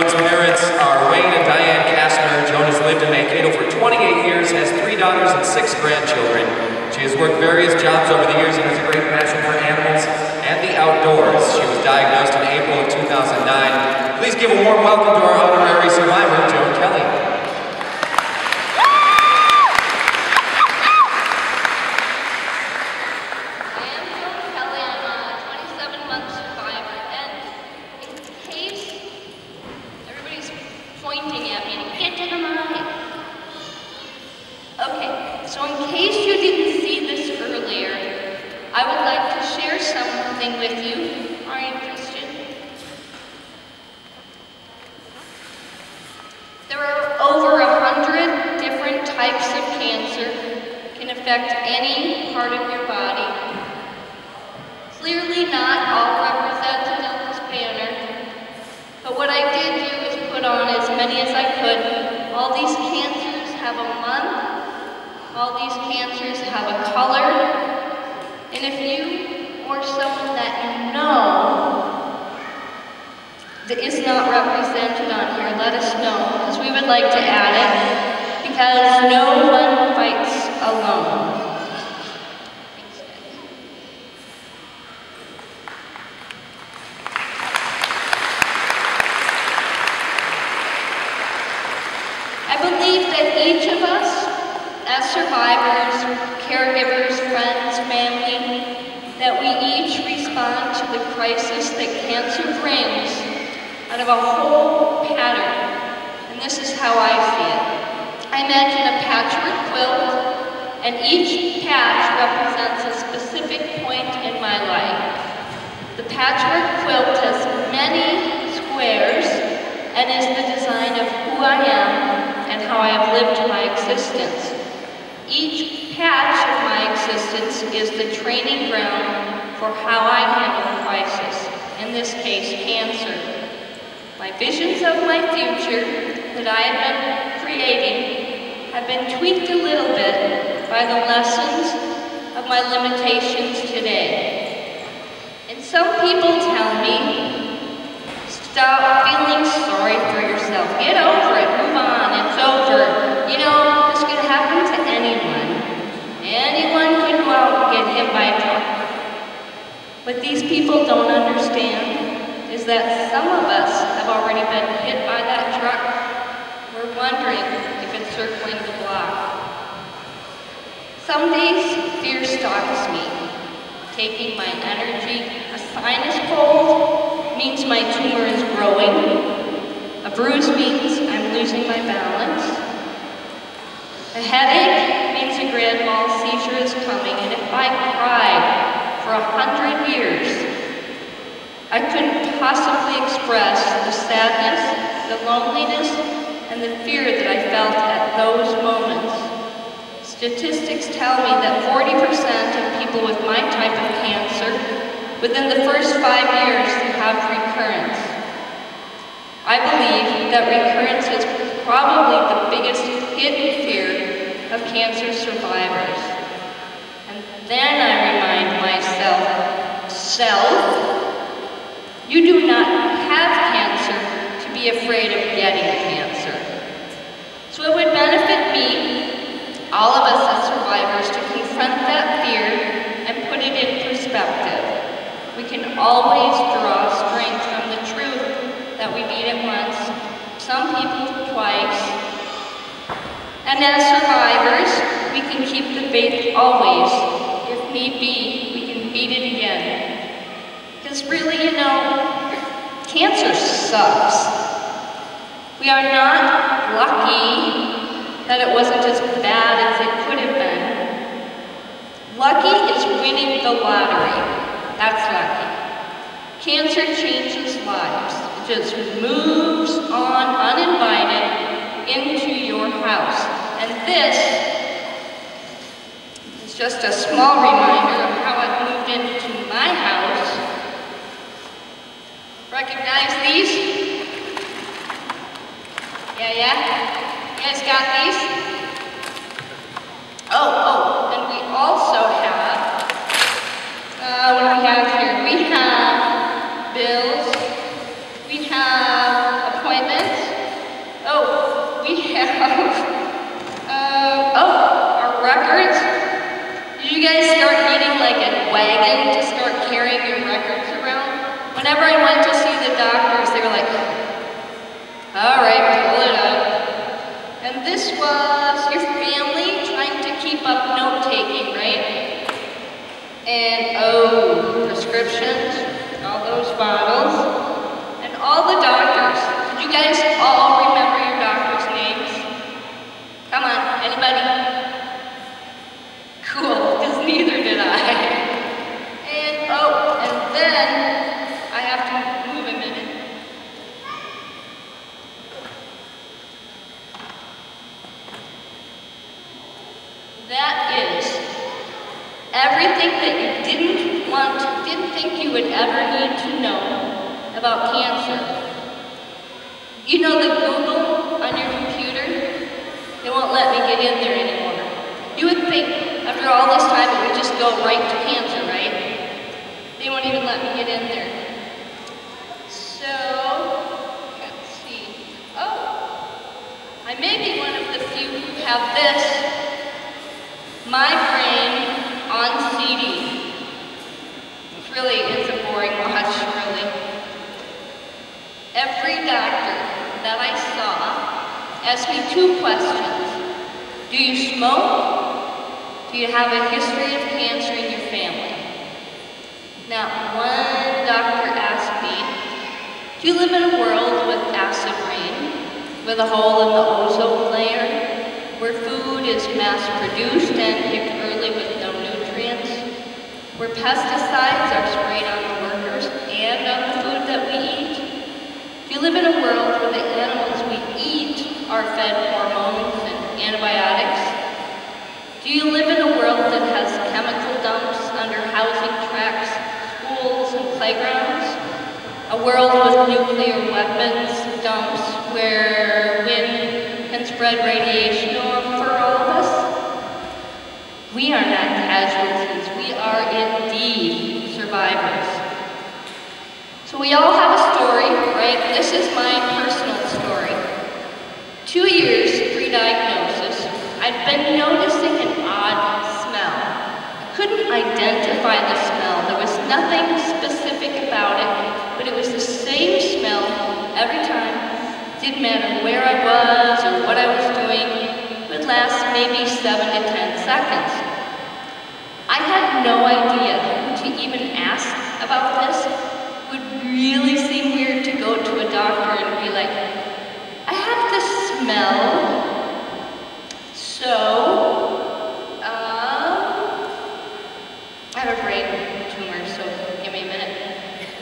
Joan's parents are Wayne and Diane Kastner. Joan has lived in Mankato for 28 years, has 3 daughters and 6 grandchildren. She has worked various jobs over the years and has a great passion for animals and the outdoors. She was diagnosed in April of 2009. Please give a warm welcome to our honorary survivor, Joan Kelly. Pointing at me to get to the mic. Okay, so in case you didn't see this earlier, I would like to share something with you. Are you Christian? There are over 100 different types of cancer can affect any part of your body. Clearly not all represented on this banner, but what I did do is put on as many as I could. All these cancers have a month. All these cancers have a color. And if you or someone that you know that is not represented on here, let us know, because we would like to add it, because no one fights alone. I believe that each of us, as survivors, caregivers, friends, family, that we each respond to the crisis that cancer brings out of a whole pattern. And this is how I see it. I imagine a patchwork quilt, and each patch represents a specific point in my life. The patchwork quilt has many squares and is the design of who I am and how I have lived my existence. Each patch of my existence is the training ground for how I handle crisis, in this case, cancer. My visions of my future that I have been creating have been tweaked a little bit by the lessons of my limitations today. And some people tell me, stop feeling sorry for yourself. Get over it. Move on. It's over. You know, this could happen to anyone. Anyone could go out and get hit by a truck. What these people don't understand is that some of us have already been hit by that truck. We're wondering if it's circling the block. Some days, fear stalks me, taking my energy. A sinus cold means my tumor is growing. A bruise means I'm losing my balance. A headache means a grand mal seizure is coming, and if I cried for 100 years, I couldn't possibly express the sadness, the loneliness, and the fear that I felt at those moments. Statistics tell me that 40% of people with my type of cancer within the first 5 years have recurrence. I believe that recurrence is probably the biggest hidden fear of cancer survivors. And then I remind myself, you do not have cancer to be afraid of getting cancer. So it would benefit me, all of us as survivors, to confront that fear and put it in perspective. We can always draw strength from the truth that we need it once, some people twice. And as survivors, we can keep the faith always. If need be, we can beat it again. Because really, you know, cancer sucks. We are not lucky that it wasn't as bad as it could have been. Lucky is winning the lottery. That's lucky. Cancer changes lives. It just moves on uninvited into your house. And this is just a small reminder of how it moved into my house. Recognize these? Yeah? You guys got these? Oh, and we also have, what do we have here? We have bills, we have appointments, Whenever I went to see the doctors, they were like, all right, pull it up. And this was your family trying to keep up note-taking, right? And oh, prescriptions, all those bottles, and all the doctors. Did you guys all remember your doctors' names? Come on, anybody? Cool, because neither did I. And oh, and then I have to move a minute. That is everything that you didn't think you would ever need to know about cancer. You know the Google on your computer? They won't let me get in there anymore. You would think after all this time it would just go right to cancer, right? They won't even let me get in there. So, let's see. Oh, I may be one of the few who have this. My brain on CD. It's a boring watch, really. Every doctor that I saw asked me 2 questions. Do you smoke? Do you have a history of cancer in your family? Now, one doctor asked me, do you live in a world with acid rain, with a hole in the ozone layer, where food is mass-produced and picked early with no nutrients, where pesticides are sprayed on the workers and on the food that we eat? Do you live in a world where the animals we eat are fed hormones and antibiotics? Do you live in a world that has chemical dumps under housing tracks, schools, and playgrounds? A world with nuclear weapons dumps where wind can spread radiation for all of us? We are not casualties. We are indeed survivors. So we all have a story, right? This is my personal story. 2 years pre-diagnosis, I'd been noticing an odd smell. I couldn't identify the smell. There was nothing specific about it, but it was the same smell every time. Didn't matter where I was or what I was doing. It would last maybe 7 to 10 seconds. I had no idea who to even ask about this. It would really seem weird to go to a doctor and be like, I have this smell. I have a brain tumor, so give me a minute.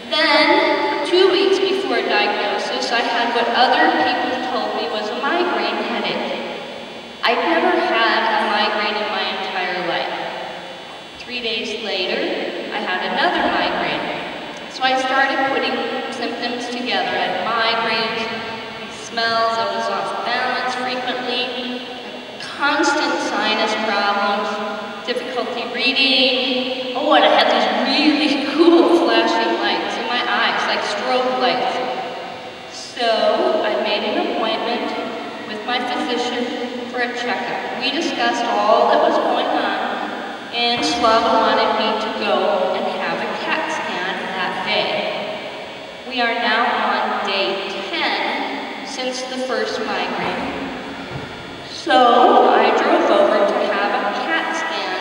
Then, 2 weeks before diagnosis, I had what other people told me was a migraine headache. I'd never had a migraine in my entire life. 3 days later, I had another migraine. So I started putting symptoms together. I had migraines, these smells, I was off balance frequently, constant sinus problems, difficulty reading. Oh, and I had these really cool flashing lights in my eyes, like strobe lights. So I made an appointment with my physician for a checkup. We discussed all that was going on, and Slava wanted me to go and have a CAT scan that day. We are now on day 10 since the first migraine. So I drove over to have a CAT scan,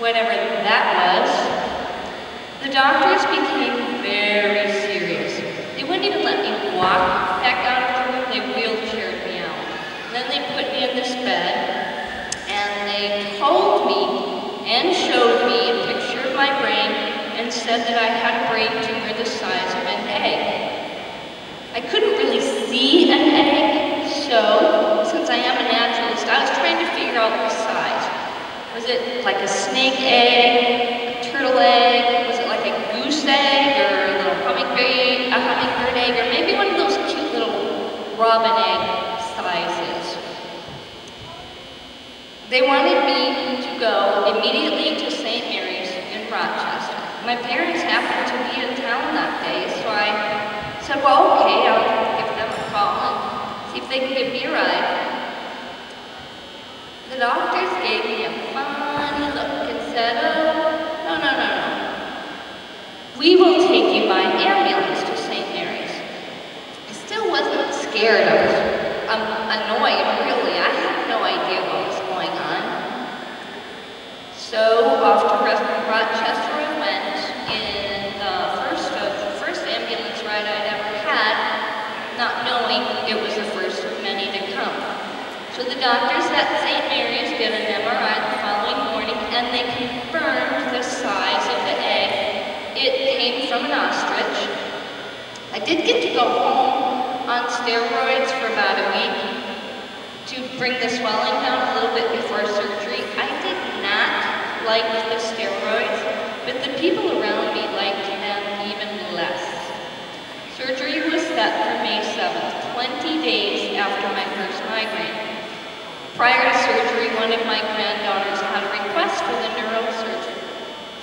whatever that was. The doctors became very serious. They wouldn't even let me walk back out of the room. They wheelchaired me out. Then they put me in this bed, and they told me and showed me a picture of my brain and said that I had a brain tumor the size of an egg. I couldn't really see an egg, so since I am a naturalist, I was trying to figure out the size. Was it like a snake egg, a turtle egg? Was it like a goose egg or a little hummingbird egg, or maybe one of those cute little robin egg sizes? They wanted me to go immediately to St. Mary's in Rochester. My parents happened to be in town that day, so I said, well, okay, I'll give them a call and see if they can give me a ride. The doctors gave me a funny look and said, oh, no. We will take you by ambulance. The doctors at St. Mary's did an MRI the following morning, and they confirmed the size of the egg. It came from an ostrich. I did get to go home on steroids for about a week to bring the swelling down a little bit before surgery. I did not like the steroids, but the people around me liked them even less. Surgery was set for May 7th, 20 days after my first migraine. Prior to surgery, one of my granddaughters had a request for the neurosurgeon.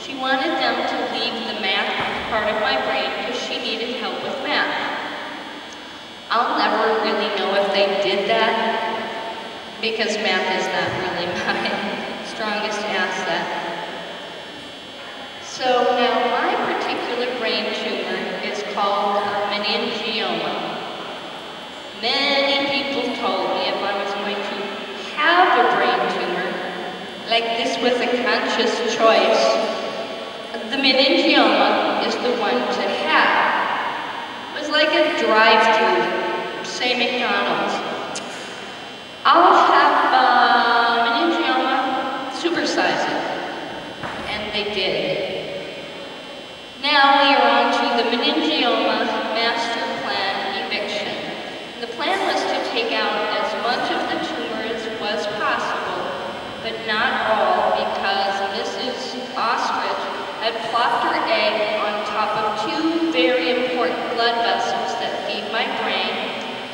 She wanted them to leave the math part of my brain because she needed help with math. I'll never really know if they did that because math is not really my strongest asset. So now my particular brain tumor is called a meningioma. Many people told me if I was going to have a brain tumor, like this was a conscious choice, the meningioma is the one to have. It was like a drive-through, say McDonald's. I'll have meningioma, supersize it. And they did. Now we are on to the meningioma master plan eviction. The plan was to take out as much of the tumor as was possible, but not all, because Mrs. Ostrich had plopped her egg on top of two very important blood vessels that feed my brain,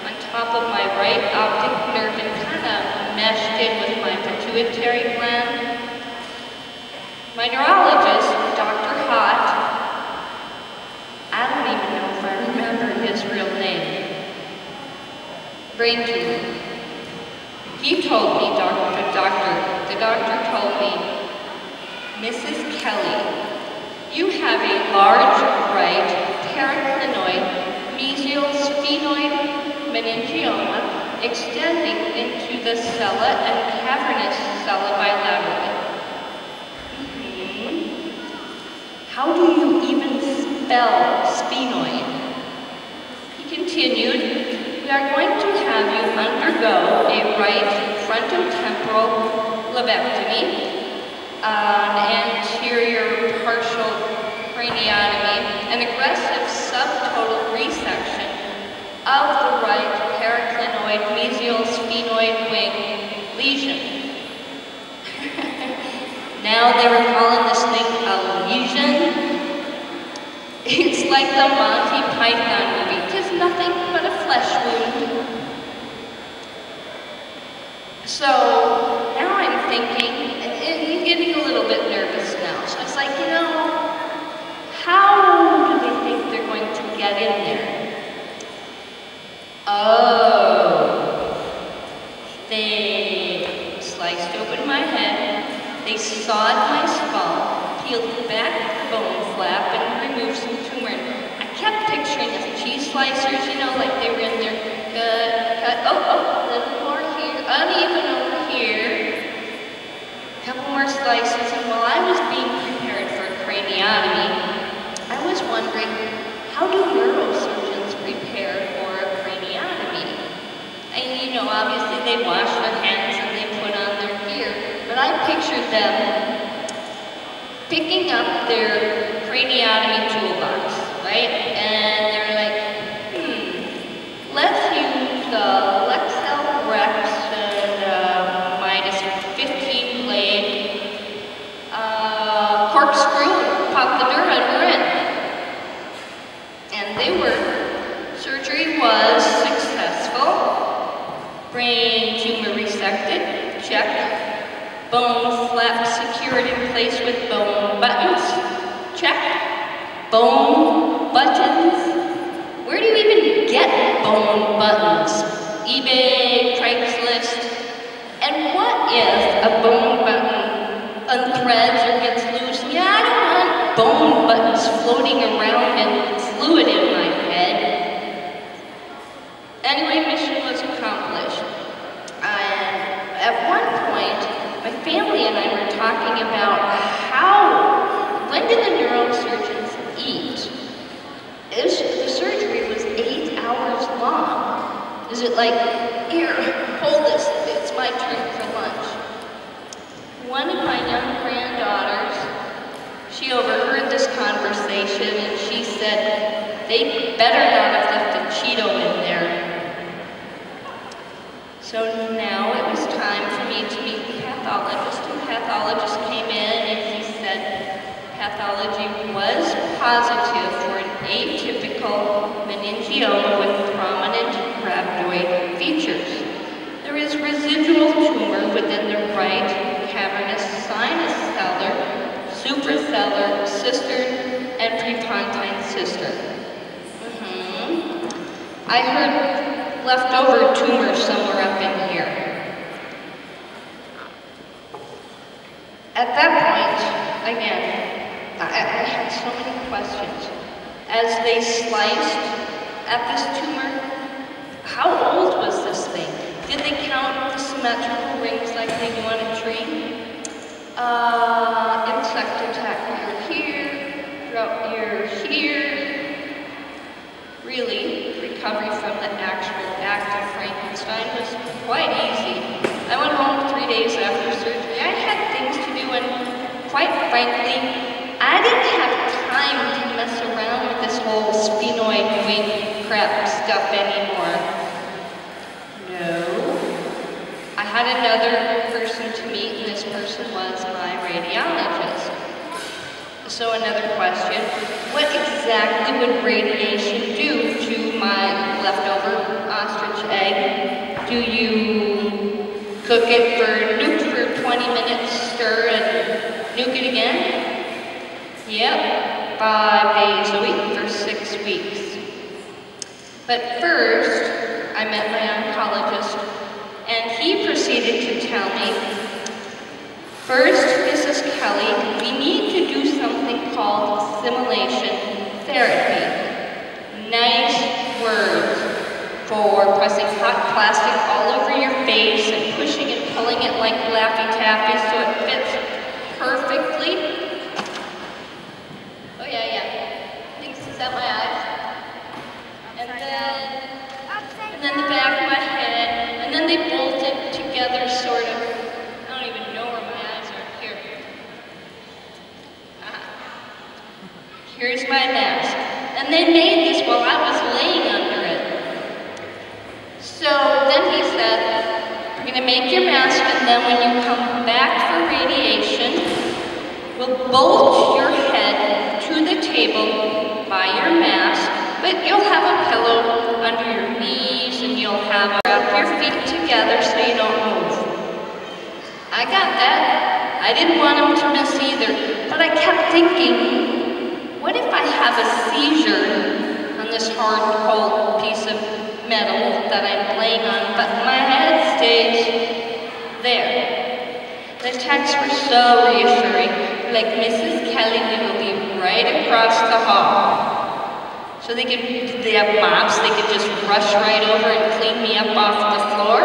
on top of my right optic nerve, and kind of meshed in with my pituitary gland. My neurologist, Dr. Hott, I don't even know if I remember his real name, brain tumor. He told me, the doctor told me, Mrs. Kelly, you have a large right paraclinoid mesial-sphenoid meningioma extending into the sella and cavernous sella bilaterally. How do you even spell sphenoid? He continued, we are going to have you undergo a right frontotemporal lobectomy, an anterior partial craniotomy, an aggressive subtotal resection of the right paraclinoid mesial sphenoid wing lesion. Now they were calling this thing a lesion. It's like the Monty Python movie. 'Tis nothing but a flesh wound. So now I'm thinking, and getting a little bit nervous now. So it's like, how do they think they're going to get in there? Oh, they sliced open my head, they sawed my skull, peeled back the bone flap, and removed some tumor. I kept picturing as cheese slicers, like they were in there, cut, a little more here, uneven over here, a couple more slices, and while I was being prepared for a craniotomy, I was wondering, how do neurosurgeons prepare for a craniotomy? And obviously they wash their hands and they put on their gear, but I pictured them picking up their craniotomy toolbox, right? And they're like, let's use the Lexel Rex and minus 15 blade corkscrew and pop the dura and we're in. And they were. Surgery was successful. Brain tumor resected, check. Bone flap secured in place with bone buttons, check. Bone buttons. Where do you even get bone buttons? eBay, Craigslist. And what if a bone button unthreads or gets loose? I don't want bone buttons floating around in fluid in my head. Anyway, mission was accomplished. At one point, my family and I were talking about when did the neurosurgeons eat? The surgery was 8 hours long. Is it like, here, hold this, it's my my turn for lunch. One of my young granddaughters, she overheard this conversation and she said, "They better not have left a Cheeto in there." So now it was time for me to meet the pathologist. The pathologist came in and he said pathology was positive for an atypical meningioma with prominent rhabdoid features. There is residual tumor within the right cavernous sinus cellar, suprasellar cistern, and prepontine cistern. I heard leftover tumor somewhere up in here. At that point, again, I had so many questions. As they sliced at this tumor, how old was this thing? Did they count the symmetrical rings like they do on a tree? Insect attack here, drought year here. Really, recovery from the actual act of Frankenstein was quite easy. I went home 3 days after surgery. I had things to do and, quite frankly, I didn't have time to mess around with this whole sphenoid wing crap stuff anymore. No. I had another person to meet, and this person was my radiologist. So another question, what exactly would radiation do to my leftover ostrich egg? Do you cook it nuke for 20 minutes, stir, and nuke it again? Yep, 5 days a week for 6 weeks. But first, I met my oncologist, and he proceeded to tell me, "First, Mrs. Kelly, we need to do something called simulation therapy." Nice words for pressing hot plastic all over your face and pushing and pulling it like Laffy Taffy so it fits perfectly. Oh yeah. Thinks it's at my eyes. And then the back of my head, and then they bolted together sort of. I don't even know where my eyes are. Here. Here's my mask. And they made this while I was laying under it. So then he said, "We're going to make your mask, and then when you come back for radiation, we'll bolt your head to the table by your mask, but you'll have a pillow under your knees, and you'll have wrap your feet together so you don't move." I got that. I didn't want him to miss either, but I kept thinking, what if I have a seizure on this hard, cold piece of metal that I'm laying on, but my head stays there? The texts were so reassuring, like, "Mrs. Kelly, we will be right across the hall." So they have mops, they could just rush right over and clean me up off the floor.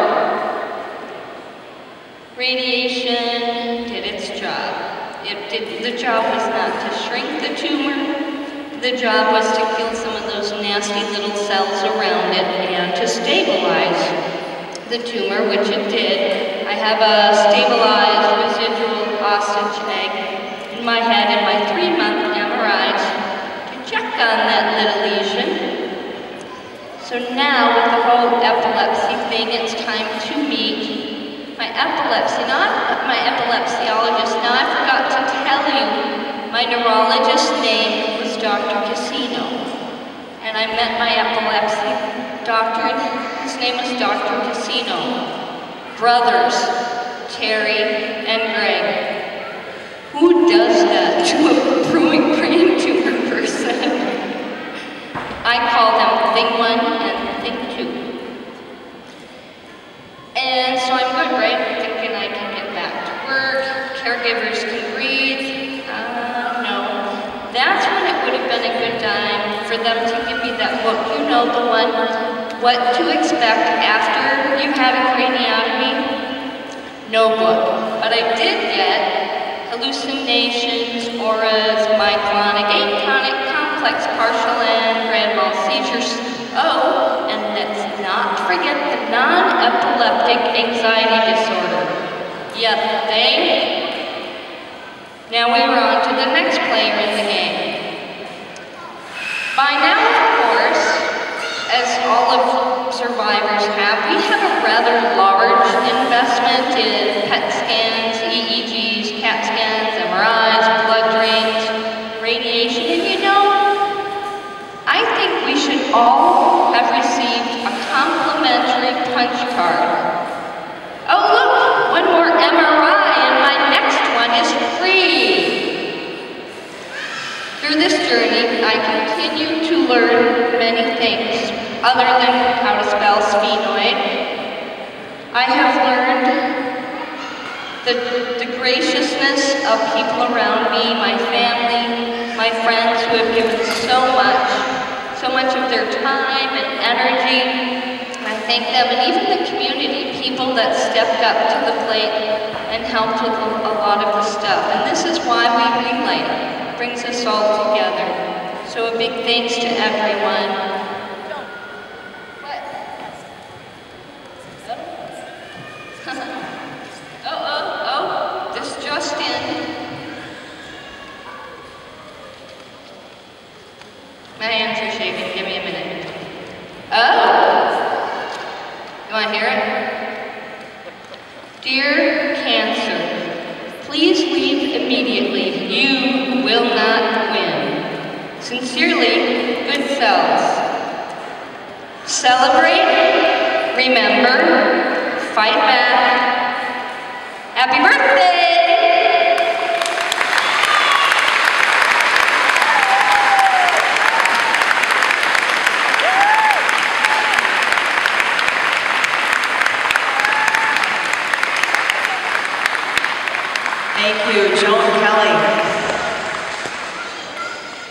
Radiation did its job. The job was not to shrink the tumor. The job was to kill some of those nasty little cells around it and to stabilize the tumor, which it did. I have a stabilized residual ostrich egg in my head in my 3-month MRIs to check on that little lesion. So now with the whole epilepsy thing, it's time to meet my epilepsy, not my epilepsiologist. Now I forgot to tell you, my neurologist's name was Dr. Casino. And I met my epilepsy doctor, his name was Dr. Casino. Brothers, Terry and Greg. Who does that to a brewing brain tumor person? I call them Thing 1 and Thing 2. And so I'm good, right? Thinking I can get back to work, caregivers can breathe. No. That's when it would have been a good time for them to give me that book. You know, the one, What to Expect After You Had a Craniotomy? No book. But I did get hallucinations, auras, myoclonic, atonic, complex, partial, and grand mal seizures. Oh, and let's not forget the non-epileptic narcoleptic anxiety disorder. You think? Now we were on to the next player in the game. By now, of course, as all of survivors have, we have a rather large investment in PET scans, EEGs, CAT scans, MRIs, blood drains, radiation, and you know, I think we should all have received a complimentary punch card. Oh look, one more MRI and my next one is free. Through this journey, I continue to learn many things other than how to spell sphenoid. I have learned the graciousness of people around me, my family, my friends who have given so much of their time and energy. I thank them, and even the community, people that stepped up to the plate and helped with a lot of the stuff. And this is why we relay. It brings us all together. So a big thanks to everyone. This just in. My hands are shaking, give me a minute. Oh! You want to hear it? Dear Cancer, please leave immediately. You will not win. Sincerely, good cells. Celebrate, remember, fight back. Happy birthday!